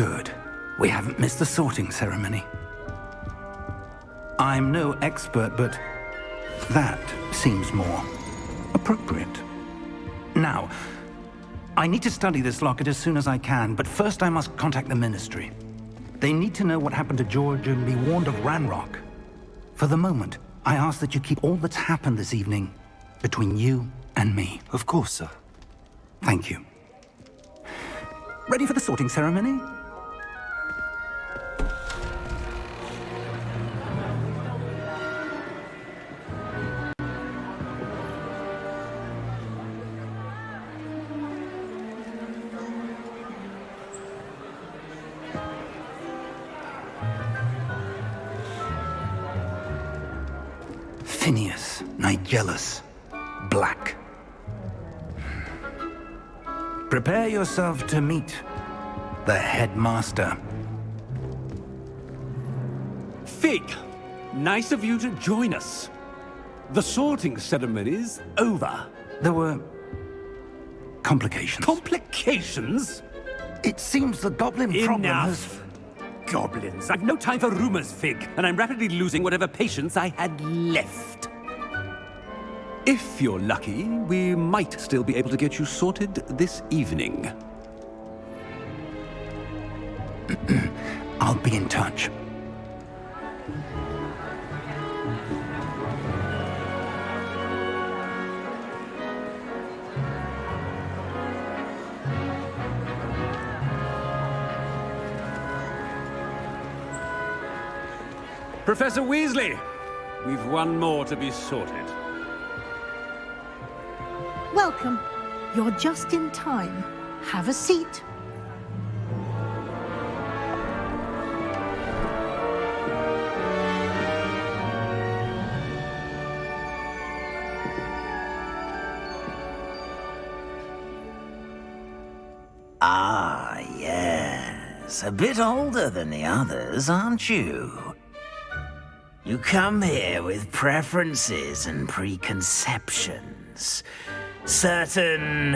Good. We haven't missed the sorting ceremony. I'm no expert, but that seems more appropriate. Now, I need to study this locket as soon as I can, but first I must contact the Ministry. They need to know what happened to George and be warned of Ranrock. For the moment, I ask that you keep all that's happened this evening between you and me. Of course, sir. Thank you. Ready for the sorting ceremony? Phineas, Nigellus, Black. Prepare yourself to meet the headmaster. Fig, nice of you to join us. The sorting ceremony's over. There were complications. Complications? It seems the goblin problem has... Enough! Goblins. I've no time for rumors, Fig, and I'm rapidly losing whatever patience I had left. If you're lucky, we might still be able to get you sorted this evening. I'll be in touch. Professor Weasley, we've one more to be sorted. Welcome. You're just in time. Have a seat. Ah, yes. A bit older than the others, aren't you? You come here with preferences and preconceptions. Certain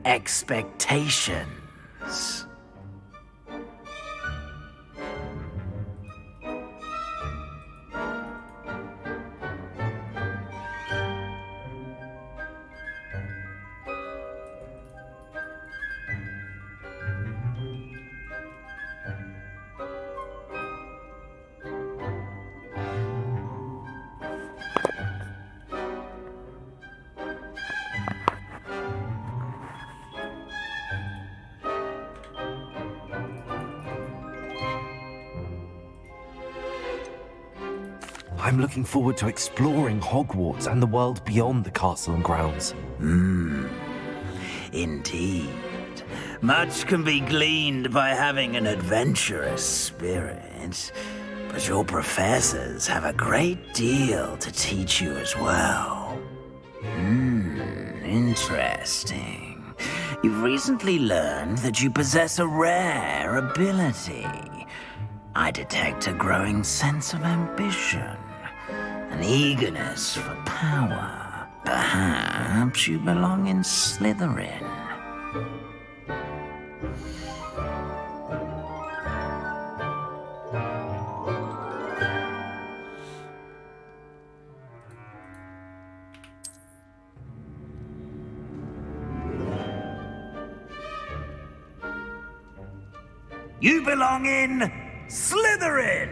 expectations. I'm looking forward to exploring Hogwarts and the world beyond the castle and grounds. Indeed. Much can be gleaned by having an adventurous spirit, but your professors have a great deal to teach you as well. Interesting. You've recently learned that you possess a rare ability. I detect a growing sense of ambition, an eagerness for power. Perhaps you belong in Slytherin. You belong in Slytherin!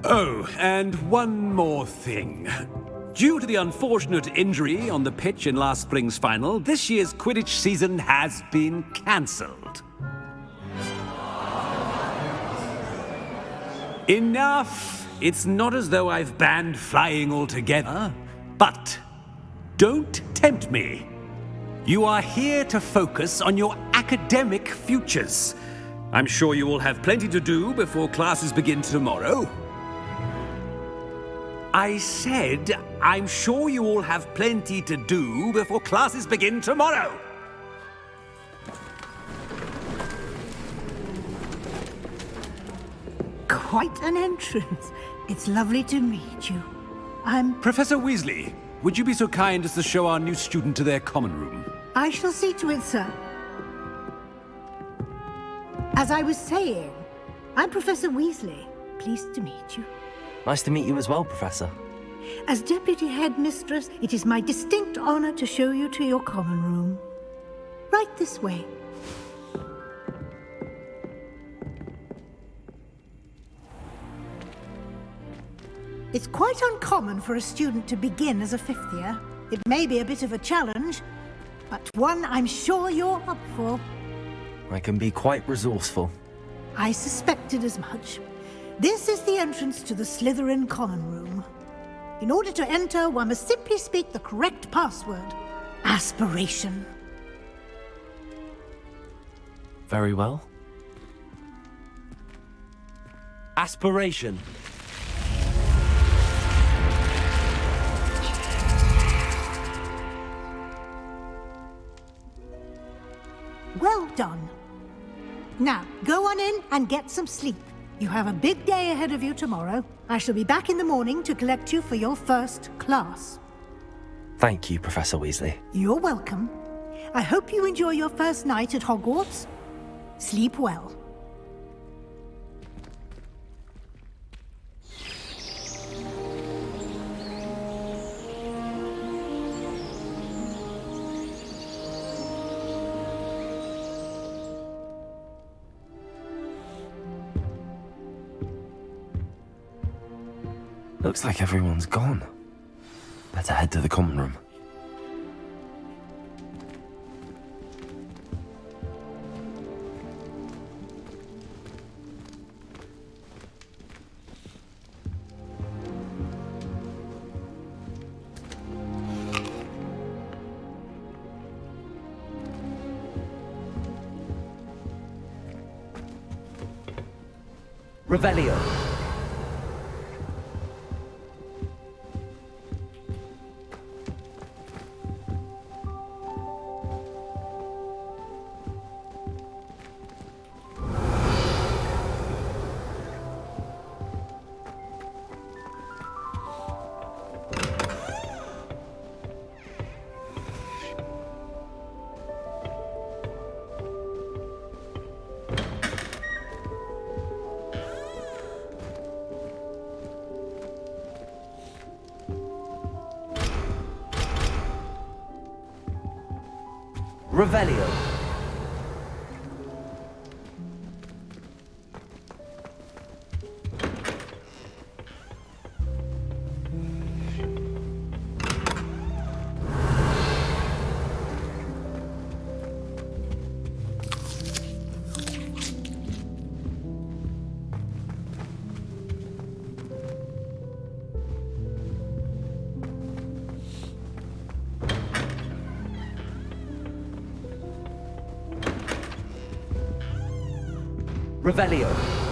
Oh, and one more thing. Due to the unfortunate injury on the pitch in last spring's final, this year's Quidditch season has been cancelled. Enough! It's not as though I've banned flying altogether, but don't tempt me. You are here to focus on your academic futures. I'm sure you will have plenty to do before classes begin tomorrow. I said I'm sure you all have plenty to do before classes begin tomorrow. Quite an entrance. It's lovely to meet you. Professor Weasley, would you be so kind as to show our new student to their common room? I shall see to it, sir. As I was saying, I'm Professor Weasley. Pleased to meet you. Nice to meet you as well, Professor. As Deputy Headmistress, it is my distinct honor to show you to your common room. Right this way. It's quite uncommon for a student to begin as a fifth year. It may be a bit of a challenge, but one I'm sure you're up for. I can be quite resourceful. I suspected as much. This is the entrance to the Slytherin common room. In order to enter, one must simply speak the correct password. Aspiration. Very well. Aspiration. Well done. Now, go on in and get some sleep. You have a big day ahead of you tomorrow. I shall be back in the morning to collect you for your first class. Thank you, Professor Weasley. You're welcome. I hope you enjoy your first night at Hogwarts. Sleep well. Looks like everyone's gone. Better head to the common room. Revelio. Revelio. Revelio.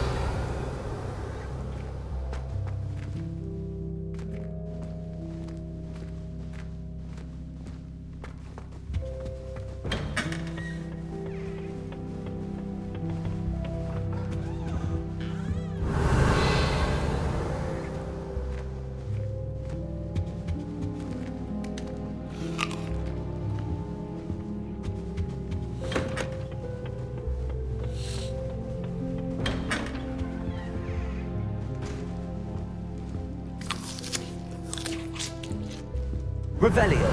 Revelio.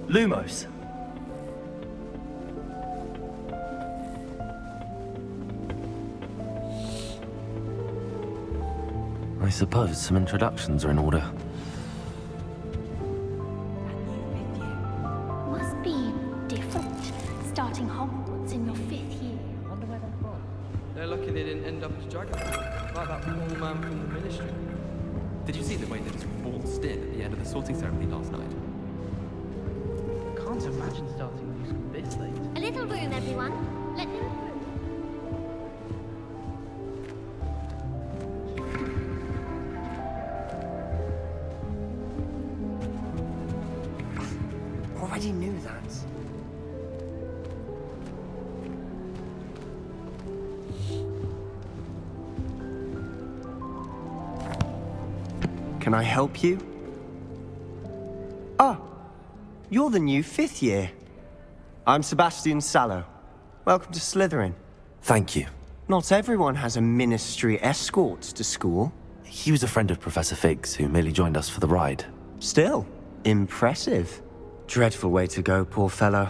Lumos. I suppose some introductions are in order. Must be different, starting Hogwarts in your 5th year. Wonder where they've gone. They're lucky they didn't end up as Dragonflies, like that poor man from the Ministry. Did you see the way they just waltzed in at the end of the sorting ceremony last night? can't imagine starting new school this late. A little room, everyone. Let them through. Already knew that. Can I help you? Ah, you're the new 5th year. I'm Sebastian Sallow. Welcome to Slytherin. Thank you. Not everyone has a ministry escort to school. He was a friend of Professor Fig's who merely joined us for the ride. Still, impressive. Dreadful way to go, poor fellow.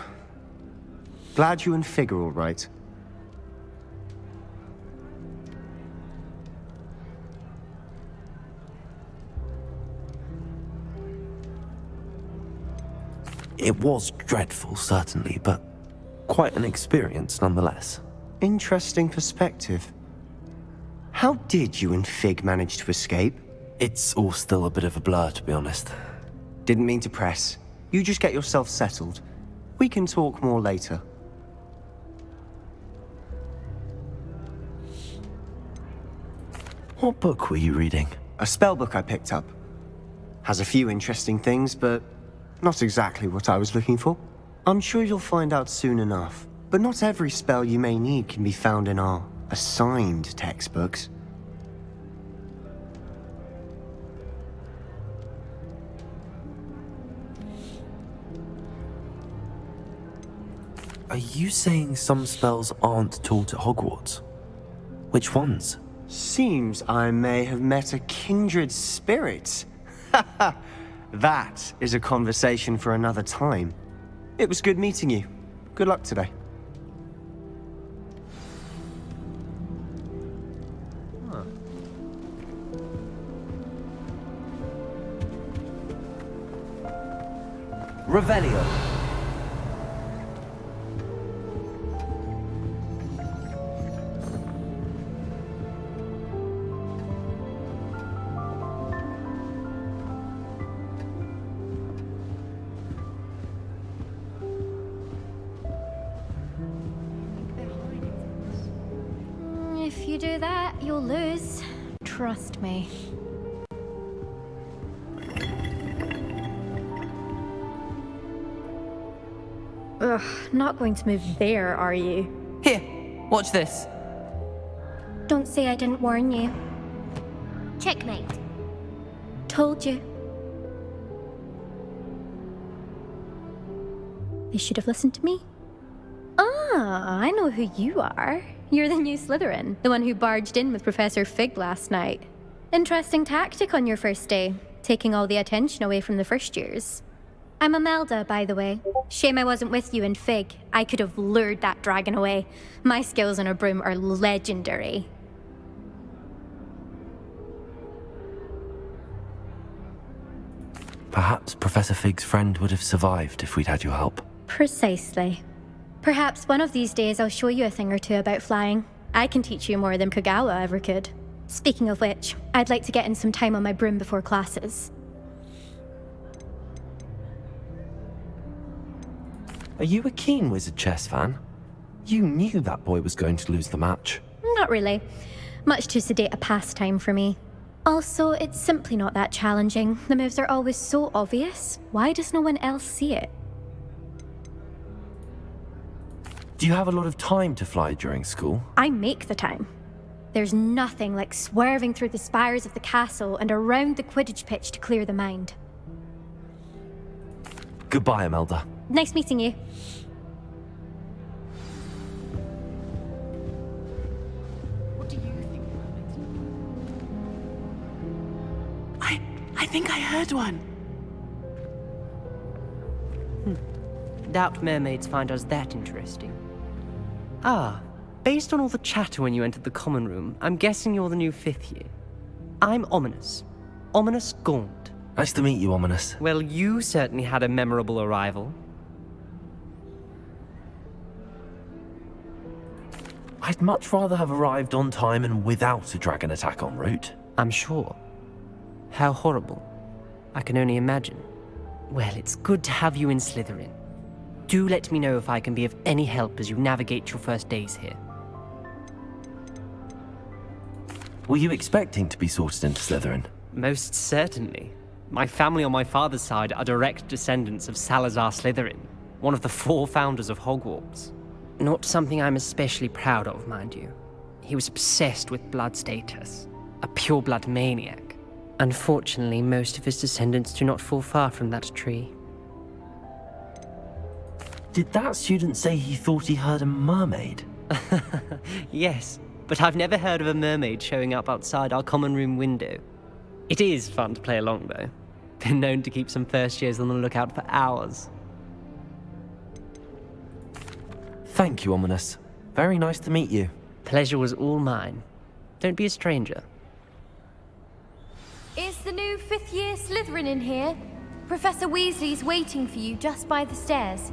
Glad you and Fig are all right. It was dreadful, certainly, but quite an experience nonetheless. Interesting perspective. How did you and Fig manage to escape? It's all still a bit of a blur, to be honest. Didn't mean to press. You just get yourself settled. We can talk more later. What book were you reading? A spell book I picked up. Has a few interesting things, but not exactly what I was looking for. I'm sure you'll find out soon enough. But not every spell you may need can be found in our assigned textbooks. Are you saying some spells aren't taught at Hogwarts? Which ones? Seems I may have met a kindred spirit. That is a conversation for another time. It was good meeting you. Good luck today. Revelio. If you do that, you'll lose. Trust me. Ugh, not going to move there, are you? Here, watch this. Don't say I didn't warn you. Checkmate. Told you. They should have listened to me. Ah, I know who you are. You're the new Slytherin, the one who barged in with Professor Fig last night. Interesting tactic on your first day, taking all the attention away from the first years. I'm Imelda, by the way. Shame I wasn't with you and Fig. I could have lured that dragon away. My skills on a broom are legendary. Perhaps Professor Fig's friend would have survived if we'd had your help. Precisely. Perhaps one of these days I'll show you a thing or two about flying. I can teach you more than Kagawa ever could. Speaking of which, I'd like to get in some time on my broom before classes. Are you a keen Wizard Chess fan? You knew that boy was going to lose the match. Not really. Much too sedate a pastime for me. Also, it's simply not that challenging. The moves are always so obvious. Why does no one else see it? Do you have a lot of time to fly during school? I make the time. There's nothing like swerving through the spires of the castle and around the Quidditch pitch to clear the mind. Goodbye, Imelda. Nice meeting you. What do you think, Mermaid? I think I heard one. Doubt mermaids find us that interesting. Ah, based on all the chatter when you entered the common room, I'm guessing you're the new 5th year. I'm Ominous. Ominous Gaunt. Nice to meet you, Ominous. Well, you certainly had a memorable arrival. I'd much rather have arrived on time and without a dragon attack en route. I'm sure. How horrible. I can only imagine. Well, it's good to have you in Slytherin. Do let me know if I can be of any help as you navigate your first days here. Were you expecting to be sorted into Slytherin? Most certainly. My family on my father's side are direct descendants of Salazar Slytherin, one of the 4 founders of Hogwarts. Not something I'm especially proud of, mind you. He was obsessed with blood status, a pure-blood maniac. Unfortunately, most of his descendants do not fall far from that tree. Did that student say he thought he heard a mermaid? Yes, but I've never heard of a mermaid showing up outside our common room window. It is fun to play along, though. Been known to keep some first years on the lookout for hours. Thank you, Ominous. Very nice to meet you. Pleasure was all mine. Don't be a stranger. Is the new 5th year Slytherin in here? Professor Weasley's waiting for you just by the stairs.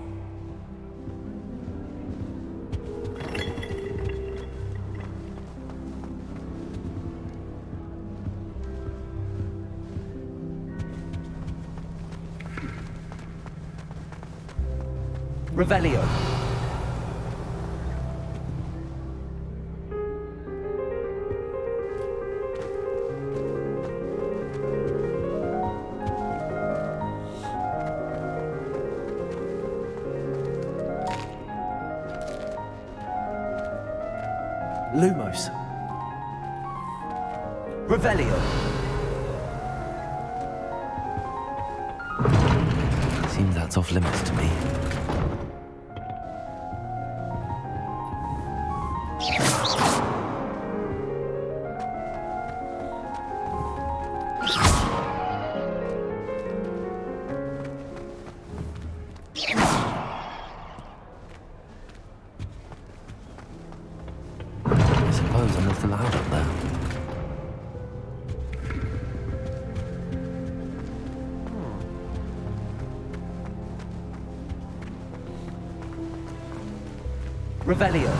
Revelio. Lumos. Revelio. Seems that's off limits to me. I suppose I'm not allowed up there. Revelio.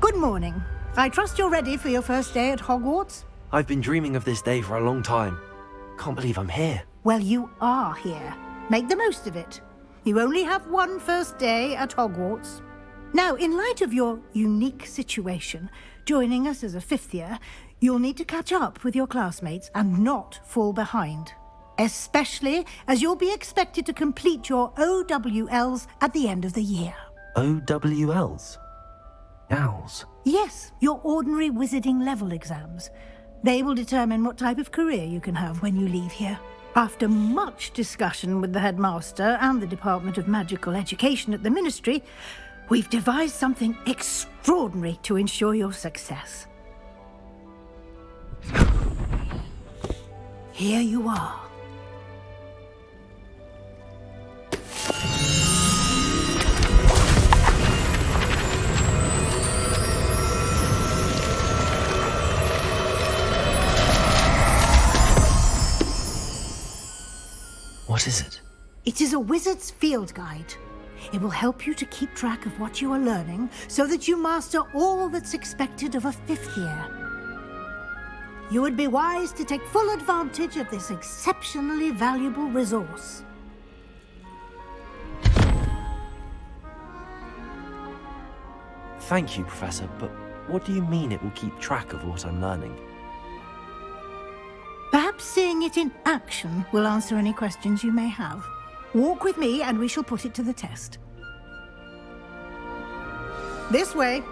Good morning. I trust you're ready for your first day at Hogwarts? I've been dreaming of this day for a long time. Can't believe I'm here. Well, you are here. Make the most of it. You only have one first day at Hogwarts. Now, in light of your unique situation, joining us as a 5th year, you'll need to catch up with your classmates and not fall behind. Especially as you'll be expected to complete your OWLs at the end of the year. OWLs? Owls? Yes, your ordinary wizarding level exams. They will determine what type of career you can have when you leave here. After much discussion with the headmaster and the Department of Magical Education at the Ministry, we've devised something extraordinary to ensure your success. Here you are. What is it? It is a wizard's field guide. It will help you to keep track of what you are learning so that you master all that's expected of a 5th year. You would be wise to take full advantage of this exceptionally valuable resource. Thank you, Professor, but what do you mean it will keep track of what I'm learning? Perhaps seeing it in action will answer any questions you may have. Walk with me and we shall put it to the test. This way.